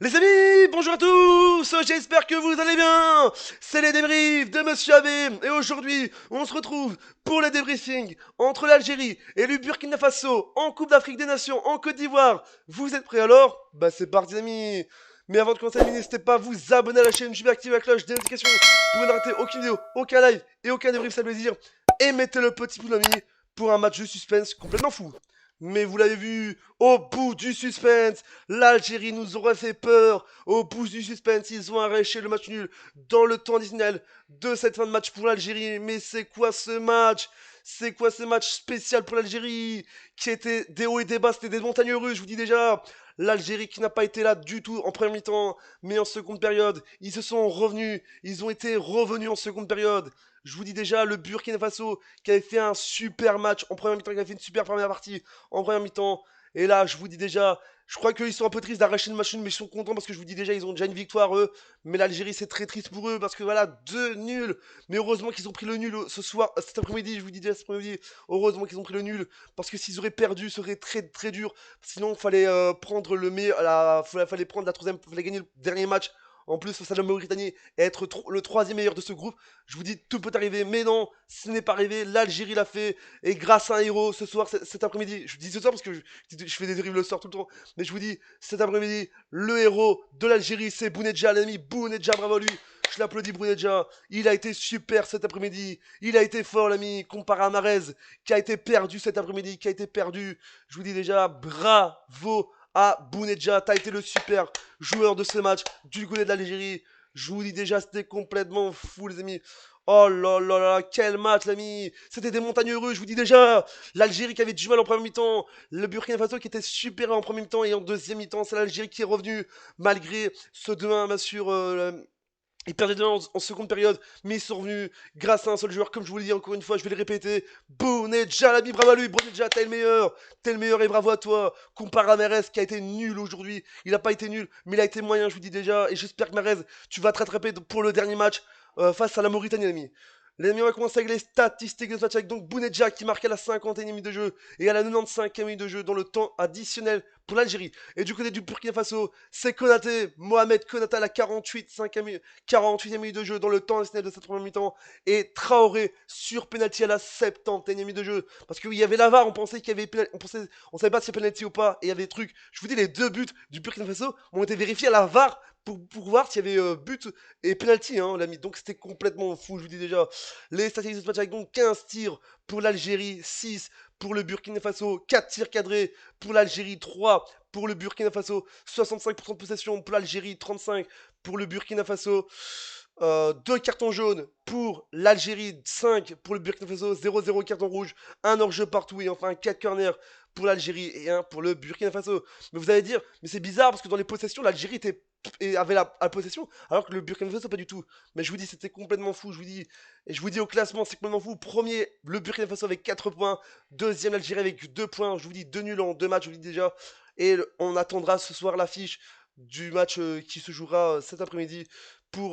Les amis, bonjour à tous, j'espère que vous allez bien. C'est les débriefs de Monsieur Abbé et aujourd'hui on se retrouve pour le débriefing entre l'Algérie et le Burkina Faso en Coupe d'Afrique des Nations en Côte d'Ivoire. Vous êtes prêts alors? Bah c'est parti les amis. Mais avant de commencer les amis, n'hésitez pas à vous abonner à la chaîne YouTube, activer la cloche des notifications pour ne rater aucune vidéo, aucun live et aucun débrief, ça fait plaisir. Et mettez le petit pouce ami pour un match de suspense complètement fou. Mais vous l'avez vu, au bout du suspense, l'Algérie nous aurait fait peur. Au bout du suspense, ils ont arraché le match nul dans le temps additionnel de cette fin de match pour l'Algérie. Mais c'est quoi ce match? C'est quoi ce match spécial pour l'Algérie? Qui était des hauts et des bas, c'était des montagnes russes, je vous dis déjà. L'Algérie qui n'a pas été là du tout en première mi-temps, mais en seconde période, ils se sont revenus, ils ont été revenus en seconde période. Je vous dis déjà, le Burkina Faso qui avait fait un super match en première mi-temps, qui avait fait une super première partie en première mi-temps. Et là, je vous dis déjà, je crois qu'ils sont un peu tristes d'arracher une machine, mais ils sont contents parce que je vous dis déjà, ils ont déjà une victoire, eux. Mais l'Algérie, c'est très triste pour eux parce que voilà, deux nuls. Mais heureusement qu'ils ont pris le nul ce soir, cet après-midi, je vous dis déjà cet après-midi. Heureusement qu'ils ont pris le nul parce que s'ils auraient perdu, ce serait très très dur. Sinon, il fallait prendre le meilleur, fallait prendre la troisième, fallait gagner le dernier match. En plus, face à la Mauritanie et être le troisième meilleur de ce groupe, je vous dis, tout peut arriver. Mais non, ce n'est pas arrivé. L'Algérie l'a fait. Et grâce à un héros, ce soir, cet après-midi, je dis ce soir parce que je fais des dérives le soir tout le temps. Mais je vous dis, cet après-midi, le héros de l'Algérie, c'est Bounedjah, l'ami Bounedjah, bravo à lui. Je l'applaudis, Bounedjah. Il a été super cet après-midi. Il a été fort, l'ami, comparé à Marez, qui a été perdu cet après-midi, qui a été perdu. Je vous dis déjà, bravo à Bounedjah. T'as été le super joueur de ce match du côté de l'Algérie. Je vous dis déjà, c'était complètement fou, les amis. Oh là là là, quel match, l'ami! C'était des montagnes russes, je vous dis déjà! L'Algérie qui avait du mal en première mi-temps, le Burkina Faso qui était super en première mi-temps et en deuxième mi-temps, c'est l'Algérie qui est revenue malgré ce 2-1, bien sûr. Ils perdaient 2-1 en seconde période, mais ils sont revenus grâce à un seul joueur, comme je vous l'ai dit encore une fois, je vais le répéter. Bounedjah, l'ami, bravo à lui, Bounedjah, t'es le meilleur et bravo à toi. Comparé à Merez qui a été nul aujourd'hui, il n'a pas été nul, mais il a été moyen, je vous dis déjà, et j'espère que Merez, tu vas te rattraper pour le dernier match face à la Mauritanie, l'ami. Les amis, on va commencer avec les statistiques de ce match avec donc Bounedjah qui marque à la 51e minute de jeu et à la 95e minute de jeu dans le temps additionnel pour l'Algérie. Et du côté du Burkina Faso, c'est Konaté, Mohamed Konaté à la 48e minute de jeu dans le temps additionnel de cette première mi-temps et Traoré sur penalty à la 70e minute de jeu. Parce qu'il y avait la VAR, on pensait qu'il y avait on savait pas si c'était penalty ou pas et il y avait des trucs. Je vous dis, les deux buts du Burkina Faso ont été vérifiés à la VAR pour voir s'il y avait but et penalty, hein, l'ami. Donc c'était complètement fou, je vous dis déjà. Les statistiques de ce match avec donc 15 tirs pour l'Algérie, 6 pour le Burkina Faso, 4 tirs cadrés pour l'Algérie, 3 pour le Burkina Faso, 65% de possession pour l'Algérie, 35 pour le Burkina Faso. 2 cartons jaunes pour l'Algérie, 5 pour le Burkina Faso, 0-0 carton rouge, un hors-jeu partout et enfin 4 corners pour l'Algérie et un pour le Burkina Faso. Mais vous allez dire, mais c'est bizarre parce que dans les possessions, l'Algérie avait la possession alors que le Burkina Faso pas du tout. Mais je vous dis, c'était complètement fou. Je vous dis au classement, c'est complètement fou. Premier, le Burkina Faso avec 4 points. Deuxième, l'Algérie avec 2 points. Je vous dis, 2 nuls en 2 matchs, je vous dis déjà. Et on attendra ce soir l'affiche du match qui se jouera cet après-midi pour,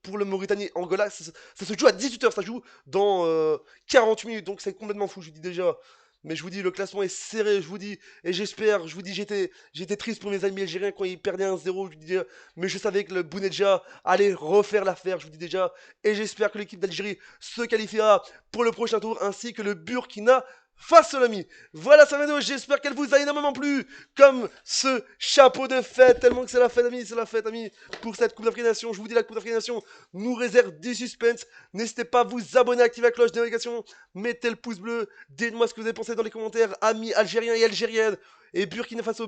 pour le Mauritanie-Angola. Ça se joue à 18h, ça joue dans 48 minutes, donc c'est complètement fou, je vous dis déjà. Mais je vous dis, le classement est serré, je vous dis, et j'espère, je vous dis, j'étais triste pour mes amis algériens quand ils perdaient 1-0, je vous dis déjà, mais je savais que le Bounedjah allait refaire l'affaire, je vous dis déjà, et j'espère que l'équipe d'Algérie se qualifiera pour le prochain tour, ainsi que le Burkina face à l'ami. Voilà sa vidéo, j'espère qu'elle vous a énormément plu, comme ce chapeau de fête, tellement que c'est la fête, amis, c'est la fête, amis, pour cette Coupe d'Afrique des Nations. Je vous dis, la Coupe d'Afrique des Nations nous réserve du suspense. N'hésitez pas à vous abonner, activer la cloche de notification, mettez le pouce bleu, dites-moi ce que vous avez pensé dans les commentaires, amis algériens et algériennes. Et Burkina Faso,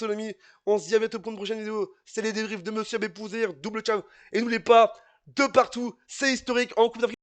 l'ami. On se dit à bientôt pour une prochaine vidéo. C'est les débriefs de Monsieur Abé Pouzir, double ciao. Et n'oubliez pas, de partout, c'est historique en Coupe d'Afrique.